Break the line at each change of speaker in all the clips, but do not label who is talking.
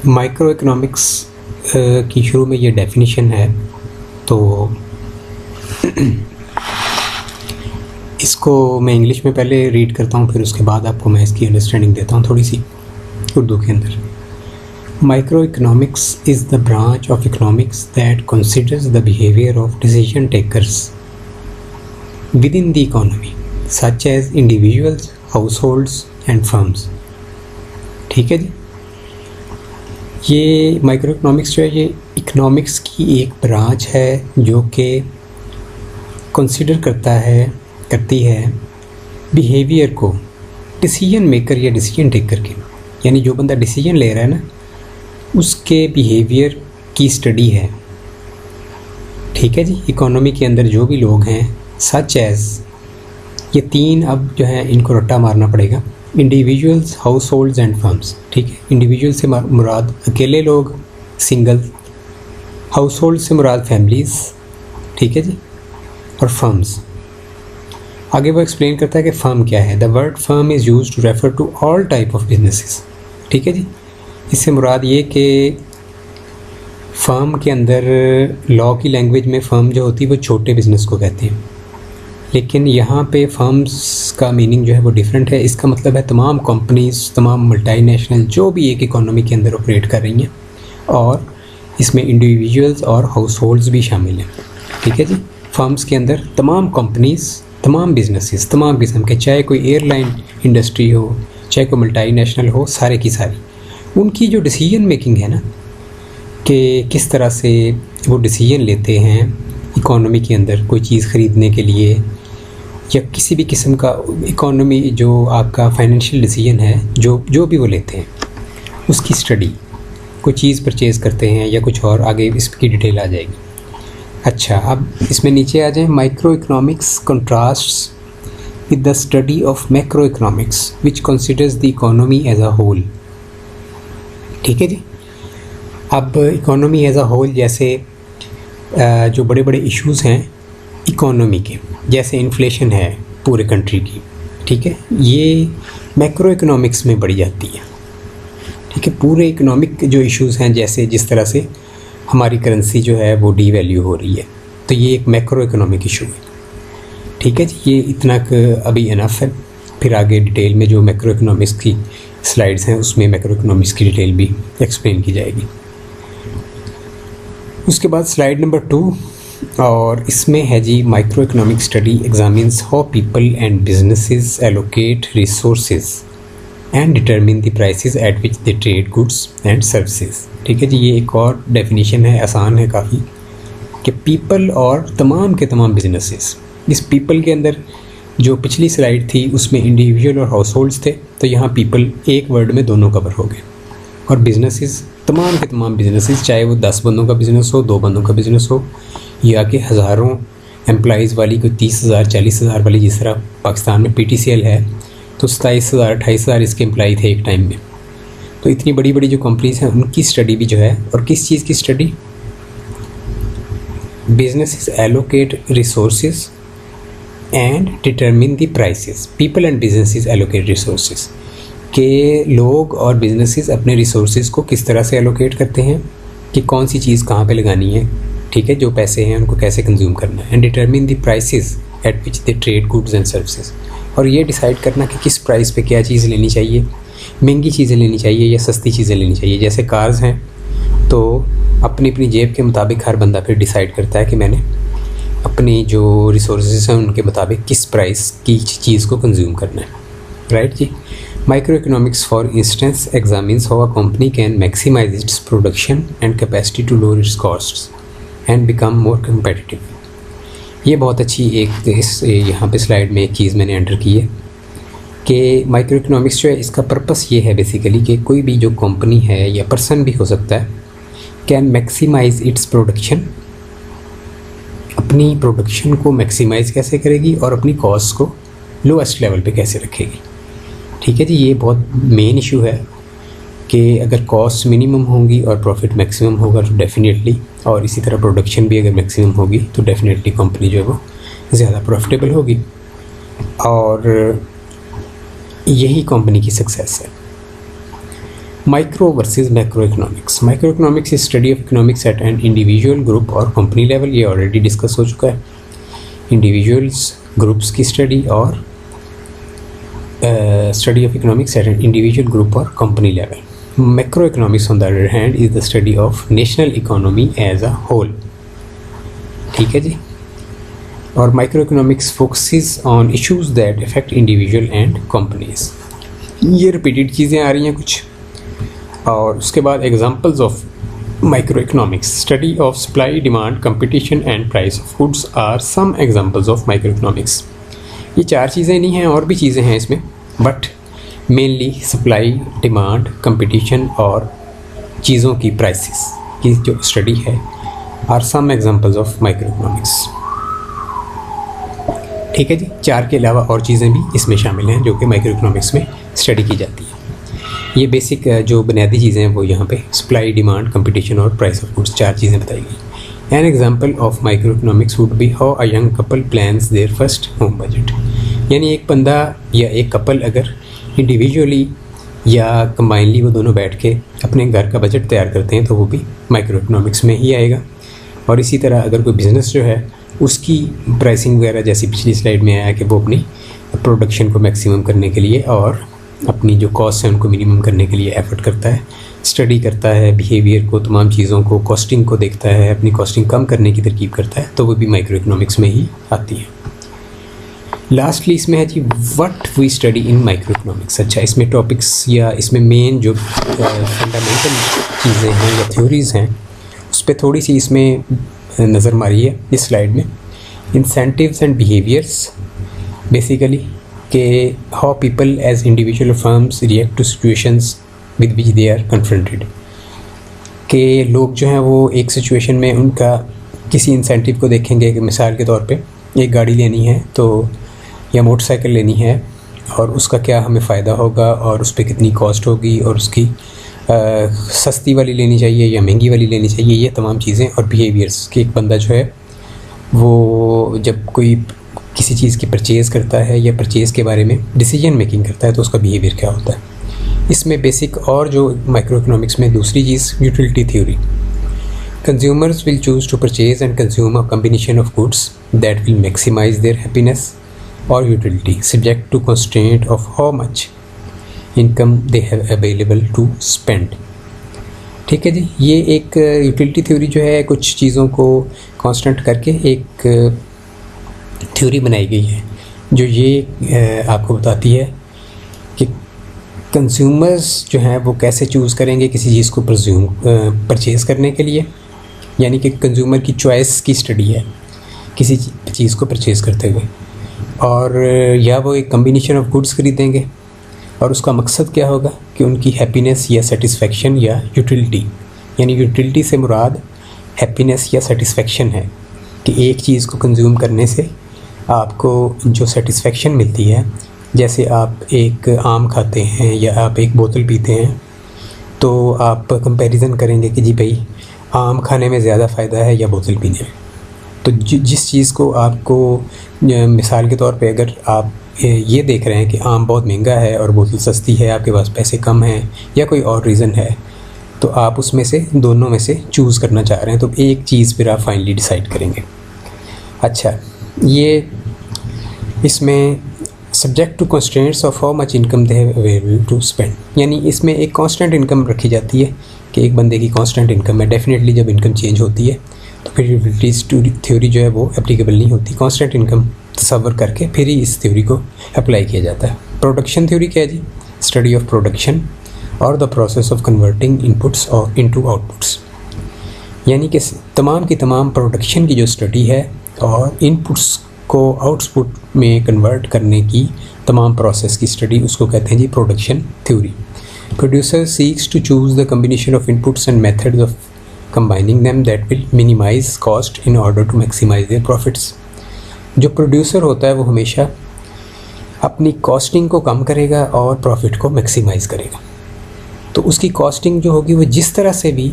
Micro economics की शुरू में ये डेफिनेशन है, तो इसको मैं इंग्लिश में पहले रीड करता हूँ, फिर उसके बाद आपको मैं इसकी अंडरस्टैंडिंग देता हूँ थोड़ी सी उर्दू के अंदर। Micro economics is the branch of economics that considers the behaviour of decision takers within the economy such as individuals, households and firms. ठीक है जी, ये माइक्रो इकोनॉमिक्स जो है ये इकोनॉमिक्स की एक ब्रांच है जो कि कंसिडर करती है बिहेवियर को डिसीजन मेकर या डिसीजन टेकर के, यानी जो बंदा डिसीजन ले रहा है ना उसके बिहेवियर की स्टडी है। ठीक है जी, इकोनॉमी के अंदर जो भी लोग हैं सच एज, ये तीन अब जो है इनको रट्टा मारना पड़ेगा, individuals, households and firms. ठीक है, इंडिविजुअल से मुराद अकेले लोग, सिंगल, हाउस होल्ड से मुराद फैमिलीज़, ठीक है जी, और फर्म्स। आगे वो एक्सप्लेन करता है कि फर्म क्या है। The word firm is use to refer to all type of businesses. ठीक है जी, इससे मुराद ये कि फर्म के अंदर लॉ की लैंग्वेज में फ़र्म जो होती है वो छोटे बिज़नेस को कहते हैं, लेकिन यहाँ पे फर्म्स का मीनिंग जो है वो डिफरेंट है। इसका मतलब है तमाम कंपनीज़, तमाम मल्टीनेशनल जो भी एक इकोनॉमी के अंदर ऑपरेट कर रही हैं, और इसमें इंडिविजुअल्स और हाउस होल्ड्स भी शामिल हैं। ठीक है जी, फर्म्स के अंदर तमाम कंपनीज़, तमाम बिजनेसेस, तमाम किस्म के, चाहे कोई एयरलाइन इंडस्ट्री हो, चाहे कोई मल्टीनेशनल हो, सारे की सारी, उनकी जो डिसीजन मेकिंग है ना कि किस तरह से वो डिसीजन लेते हैं इकोनॉमी के अंदर कोई चीज़ ख़रीदने के लिए या किसी भी किस्म का इकोनॉमी जो आपका फाइनेंशियल डिसीजन है जो भी वो लेते हैं उसकी स्टडी, कोई चीज़ परचेज़ करते हैं या कुछ और, आगे इसकी डिटेल आ जाएगी। अच्छा, अब इसमें नीचे आ जाए। Micro economics contrasts with the study of macro economics which considers the economy as a whole. ठीक है जी, अब इकोनॉमी एज अ होल, जैसे जो बड़े बड़े इश्यूज़ हैं इकोनॉमी के, जैसे इन्फ्लेशन है पूरे कंट्री की, ठीक है, ये मैक्रो इकोनॉमिक्स में बढ़ जाती है। ठीक है, पूरे इकोनॉमिक जो इश्यूज़ हैं, जैसे जिस तरह से हमारी करेंसी जो है वो डीवैल्यू हो रही है, तो ये एक मैक्रो इकोनॉमिक इशू है। ठीक है जी, ये इतना अभी इनफ है, फिर आगे डिटेल में जो मैक्रो इकोनॉमिक्स की स्लाइड्स हैं उसमें मैक्रो इकोनॉमिक्स की डिटेल भी एक्सप्लेन की जाएगी। उसके बाद स्लाइड नंबर 2, और इसमें है जी micro economic study examines how people and businesses allocate resources and determine the prices at which they trade goods and services. ठीक है जी, ये एक और डेफिनेशन है, आसान है काफ़ी, कि पीपल और तमाम के तमाम बिजनेसेस। इस पीपल के अंदर जो पिछली स्लाइड थी उसमें इंडिविजुअल और हाउस होल्ड्स थे, तो यहाँ पीपल एक वर्ड में दोनों कवर हो गए, और बिजनेसेस तमाम के तमाम बिजनेसेस, चाहे वो 10 बंदों का बिज़नेस हो, 2 बंदों का बिज़नेस हो, या कि हज़ारों एम्प्लॉइज़ वाली कोई 30,000 40,000 वाली, जिस तरह पाकिस्तान में PTCL है तो 27,000 28,000 इसके एम्प्लॉय थे एक टाइम में। तो इतनी बड़ी बड़ी जो कंपनीज़ हैं उनकी स्टडी भी जो है, और किस चीज़ की study, businesses allocate resources and determine the prices. People and businesses allocate resources, के लोग और बिजनेसेस अपने रिसोर्सेज को किस तरह से एलोकेट करते हैं कि कौन सी चीज़ कहाँ पे लगानी है। ठीक है, जो पैसे हैं उनको कैसे कंज्यूम करना है। And determine the prices at which they trade goods and services, और ये डिसाइड करना कि किस प्राइस पे क्या चीज़ लेनी चाहिए, महंगी चीज़ें लेनी चाहिए या सस्ती चीज़ें लेनी चाहिए। जैसे कार्स हैं तो अपनी अपनी जेब के मुताबिक हर बंदा फिर डिसाइड करता है कि मैंने अपनी जो रिसोर्सेज हैं उनके मुताबिक किस प्राइस की चीज़ को कंज्यूम करना है। राइट जी। Micro economics for instance examines how a company can maximise its production and capacity to lower its costs and become more competitive. ये बहुत अच्छी एक इस यहाँ पे स्लाइड में एक चीज़ मैंने एंटर की है कि माइक्रो इकोनॉमिक्स जो है इसका पर्पस ये है बेसिकली कि कोई भी जो कंपनी है या पर्सन भी हो सकता है, कैन मैक्सिमाइज इट्स प्रोडक्शन, अपनी प्रोडक्शन को मैक्सिमाइज़ कैसे करेगी और अपनी कॉस्ट को लोएस्ट लेवल पे कैसे रखेगी। ठीक है जी, ये बहुत मेन इशू है कि अगर कॉस्ट मिनिमम होंगी और प्रॉफिट मैक्सिमम होगा तो डेफिनेटली, और इसी तरह प्रोडक्शन भी अगर मैक्सिमम होगी तो डेफिनेटली कंपनी जो है वो ज़्यादा प्रॉफिटेबल होगी, और यही कंपनी की सक्सेस है। Micro versus macro economics. Micro economics is study of economics at an individual, group और कंपनी लेवल। ये ऑलरेडी डिस्कस हो चुका है। इंडिविजुअल्स, ग्रुप्स की स्टडी और study of economics at an individual, group और company level. Macro economics on the other hand is the study of national economy as a whole. ठीक है जी। और micro economics focuses on issues that affect individual and companies. ये repeated चीज़ें आ रही हैं कुछ। और उसके बाद examples of micro economics, study of supply, demand, competition and price of goods are some examples of micro economics. ये 4 चीज़ें नहीं हैं, और भी चीज़ें हैं इसमें, but mainly supply, demand, competition और चीज़ों की प्राइसेस की जो स्टडी है are some examples of micro economics. ठीक है जी। 4 के अलावा और चीज़ें भी इसमें शामिल हैं जो कि माइक्रो इकोनॉमिक्स में स्टडी की जाती है। ये बेसिक जो बुनियादी चीज़ें हैं वो यहाँ पे सप्लाई, डिमांड, कंपटीशन और प्राइस ऑफ गुड्स 4 चीज़ें बताई गई। An example of micro economics would be how a young couple plans their first home budget. यानी एक बंदा या एक कपल अगर इंडिविजुअली या कंबाइनली वो दोनों बैठ के अपने घर का बजट तैयार करते हैं तो वो भी माइक्रो इकोनॉमिक्स में ही आएगा। और इसी तरह अगर कोई बिज़नेस जो है उसकी प्राइसिंग वगैरह, जैसी पिछली स्लाइड में आया कि वो अपनी प्रोडक्शन को मैक्सिमम करने के लिए और अपनी जो कॉस्ट है उनको मिनिमम करने के लिए एफर्ट करता है, स्टडी करता है बिहेवियर को, तमाम चीज़ों को, कॉस्टिंग को देखता है, अपनी कॉस्टिंग कम करने की तरकीब करता है, तो वो भी माइक्रो इकोनॉमिक्स में ही आती है। लास्टली इसमें है जी what we study in micro economics. अच्छा, इसमें टॉपिक्स या इसमें मेन जो फंडामेंटल चीज़ें हैं या थ्योरीज़ हैं उस पर थोड़ी सी इसमें नज़र मारी है इस स्लाइड में। इंसेंटिव्स एंड बिहेवियर्स, बेसिकली कि how people as individual firms react to situations with which they are confronted. कि लोग जो हैं वो एक सिचुएशन में उनका किसी इंसेंटिव को देखेंगे कि मिसाल के तौर पे एक गाड़ी लेनी है तो या मोटरसाइकिल लेनी है और उसका क्या हमें फ़ायदा होगा और उस पर कितनी कॉस्ट होगी और उसकी सस्ती वाली लेनी चाहिए या महंगी वाली लेनी चाहिए, ये तमाम चीज़ें। और बिहेवियर्स कि एक बंदा जो है वो जब कोई किसी चीज़ की परचेज़ करता है या परचेज़ के बारे में डिसीजन मेकिंग करता है तो उसका बिहेवियर क्या होता है। इसमें बेसिक और जो माइक्रो इकोनॉमिक्स में दूसरी चीज़ utility theory. Consumers will choose to purchase and consume a combination of goods that will maximise their happiness और utility subject to constraint of how much income they have available to spend. ठीक है जी। ये एक utility theory जो है कुछ चीज़ों को कांस्टेंट करके एक थ्योरी बनाई गई है जो ये आपको बताती है कि कंज्यूमर्स जो हैं वो कैसे चूज़ करेंगे किसी चीज़ को परचेज़ करने के लिए। यानी कि कंज्यूमर की चॉइस की स्टडी है किसी चीज़ को परचेज़ करते हुए। और या वो एक कम्बिनेशन ऑफ गुड्स खरीदेंगे और उसका मकसद क्या होगा कि उनकी हैप्पीनेस या सेटिस्फेक्शन या यूटिलिटी, यानी यूटिलिटी से मुराद हैप्पीनेस या सेटिस्फेक्शन है कि एक चीज़ को कंज्यूम करने से आपको जो सेटिस्फेक्शन मिलती है, जैसे आप एक आम खाते हैं या आप एक बोतल पीते हैं तो आप कंपैरिजन करेंगे कि जी भाई आम खाने में ज़्यादा फ़ायदा है या बोतल पीने में। तो जिस चीज़ को आपको मिसाल के तौर पे अगर आप ये देख रहे हैं कि आम बहुत महंगा है और बोतल सस्ती है, आपके पास पैसे कम हैं या कोई और रीज़न है, तो आप उसमें से दोनों में से चूज़ करना चाह रहे हैं, तो एक चीज़ फिर आप फाइनली डिसाइड करेंगे। अच्छा, ये इसमें subject to constraints of how much income they have available to spend, यानी इसमें एक कांस्टेंट इनकम रखी जाती है कि एक बंदे की कांस्टेंट इनकम है। डेफिनेटली जब इनकम चेंज होती है तो फिर यूटिलिटी थ्योरी जो है वो एप्लीकेबल नहीं होती। कांस्टेंट इनकम तस्वर करके फिर ही इस थ्योरी को अप्लाई किया जाता है। प्रोडक्शन थ्योरी क्या है जी? स्टडी ऑफ प्रोडक्शन और the process of converting inputs और इनटू आउटपुट्स, यानी कि तमाम की तमाम प्रोडक्शन की जो स्टडी है और इनपुट्स को आउटपुट में कन्वर्ट करने की तमाम प्रोसेस की स्टडी, उसको कहते हैं जी production theory. Producer seeks to choose the combination of inputs and methods of combining them that will minimize cost in order to maximize their profits। जो प्रोड्यूसर होता है वो हमेशा अपनी कॉस्टिंग को कम करेगा और प्रॉफिट को मैक्सिमाइज़ करेगा। तो उसकी कॉस्टिंग जो होगी वो जिस तरह से भी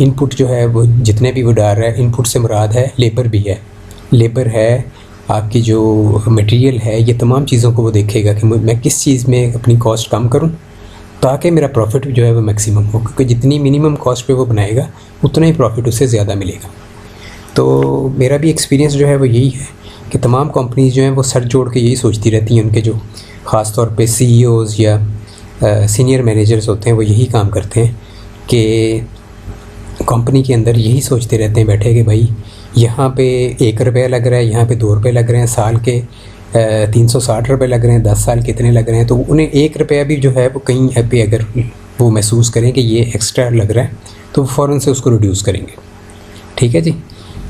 इनपुट जो है वो जितने भी वो डाल रहा है, इनपुट से मुराद है लेबर भी है, लेबर है आपकी जो मटेरियल है, ये तमाम चीज़ों को वो देखेगा कि मैं किस चीज़ में अपनी कॉस्ट कम करूं ताकि मेरा प्रॉफिट जो है वो मैक्सिमम हो, क्योंकि जितनी मिनिमम कॉस्ट पे वो बनाएगा उतना ही प्रॉफिट उससे ज़्यादा मिलेगा। तो मेरा भी एक्सपीरियंस जो है वो यही है कि तमाम कंपनीज़ जो हैं वो सर जोड़ के यही सोचती रहती हैं, उनके जो ख़ास तौर पे CEOs या सीनियर मैनेजर्स होते हैं वो यही काम करते हैं कि कंपनी के अंदर यही सोचते रहते हैं बैठे कि भाई यहाँ पे 1 रुपया लग रहा है, यहाँ पे 2 रुपये लग रहे हैं, साल के 360 रुपये लग रहे हैं, 10 साल कितने लग रहे हैं। तो उन्हें 1 रुपया भी जो है वो कहीं पे अगर वो महसूस करें कि ये एक्स्ट्रा लग रहा है तो फ़ौरन से उसको रिड्यूस करेंगे। ठीक है जी।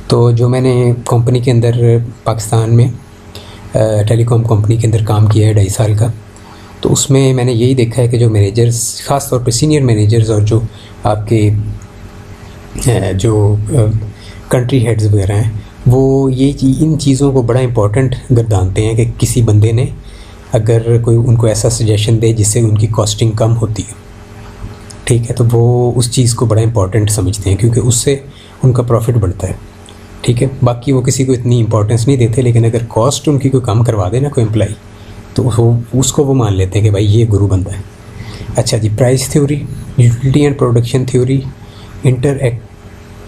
तो जो मैंने कंपनी के अंदर पाकिस्तान में टेलीकॉम कंपनी के अंदर काम किया है 2.5 साल का, तो उसमें मैंने यही देखा है कि जो मैनेजर्स, ख़ास तौर पे सीनियर मैनेजर्स और जो आपके जो कंट्री हेड्स वगैरह हैं, वो ये इन चीज़ों को बड़ा इम्पोर्टेंट गर्दानते हैं कि किसी बंदे ने अगर कोई उनको ऐसा सजेशन दे जिससे उनकी कॉस्टिंग कम होती है, ठीक है, तो वो उस चीज़ को बड़ा इम्पोर्टेंट समझते हैं क्योंकि उससे उनका प्रॉफिट बढ़ता है। ठीक है, बाकी वो किसी को इतनी इंपॉर्टेंस नहीं देते, लेकिन अगर कॉस्ट उनकी कोई कम करवा दे ना कोई एम्प्लॉई, तो उसको वो मान लेते हैं कि भाई ये गुरु बंदा है। अच्छा जी, price theory, utility and production theory interact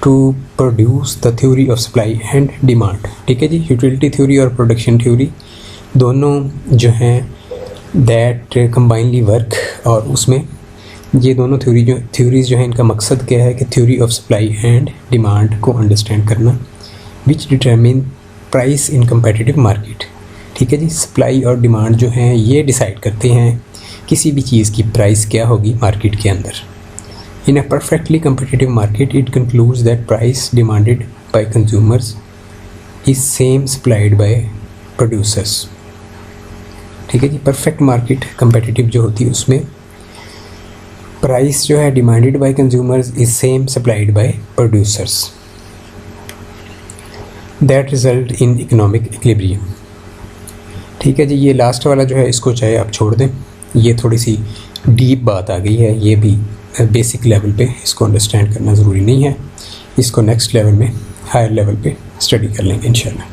to produce the theory of supply and demand. ठीक है जी, यूटिलिटी थ्योरी और प्रोडक्शन थ्योरी दोनों जो हैं दैट कंबाइनली वर्क, और उसमें ये दोनों थ्योरीज़ जो हैं इनका मकसद क्या है कि theory of supply and demand को अंडरस्टैंड करना, which determine price in competitive market. ठीक है जी, सप्लाई और डिमांड जो हैं ये डिसाइड करते हैं किसी भी चीज़ की प्राइस क्या होगी मार्केट के अंदर। In a perfectly competitive market it concludes that price demanded by consumers is same supplied by producers. ठीक है जी, परफेक्ट मार्केट कम्पिटिटिव जो होती है उसमें प्राइस जो है demanded by consumers is same supplied by producers, that result in economic equilibrium. ठीक है जी, ये लास्ट वाला जो है इसको चाहे आप छोड़ दें, ये थोड़ी सी डीप बात आ गई है, ये भी बेसिक लेवल पे इसको अंडरस्टैंड करना ज़रूरी नहीं है, इसको नेक्स्ट लेवल में हायर लेवल पे स्टडी कर लेंगे इंशाल्लाह।